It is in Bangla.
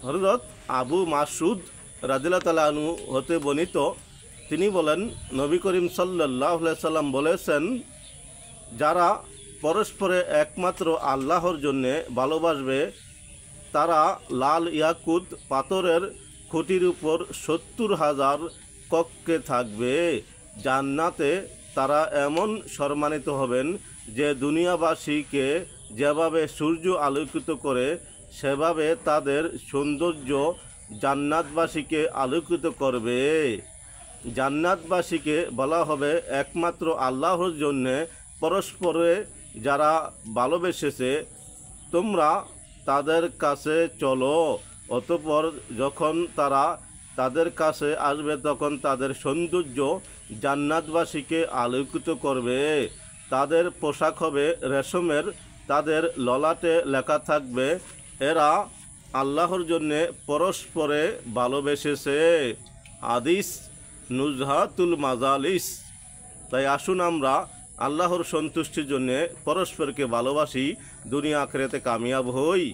হযরত আবু মাসউদ রাদিয়াল্লাহু তাআলা আনহু হতে বর্ণিত, তিনি বলেন, নবী করিম সাল্লাল্লাহু আলাইহি সাল্লাম বলেছেন, যারা পরস্পরে একমাত্র আল্লাহর জন্যে ভালোবাসবে তারা লাল ইয়াকুত পাথরের খুঁটির উপর 70,000 কক্ষে থাকবে। জান্নাতে তারা এমন সম্মানিত হবেন যে দুনিয়াবাসীকে যেভাবে সূর্য আলোকিত করে সেভাবে তাদের সৌন্দর্য জান্নাতবাসীকে আলোকিত করবে। জান্নাতবাসীকে বলা হবে একমাত্র আল্লাহর জন্যে পরস্পরে যারা ভালোবেসেছে তোমরা তাদের কাছে চলো, অতঃপর যখন তারা তাদের কাছে আসবে তখন তাদের সৌন্দর্য জান্নাতবাসীকে আলোকিত করবে। তাদের পোশাক হবে রেশমের, তাদের ললাটে লেখা থাকবে এরা আল্লাহর জন্যে পরস্পরে ভালোবেসেছে। হাদিস নুজহাতুল মাজালিস। তাই আসুন আমরা আল্লাহর সন্তুষ্টির জন্যে পরস্পরকে ভালোবাসি, দুনিয়া আখিরাতে কামিয়াব হই।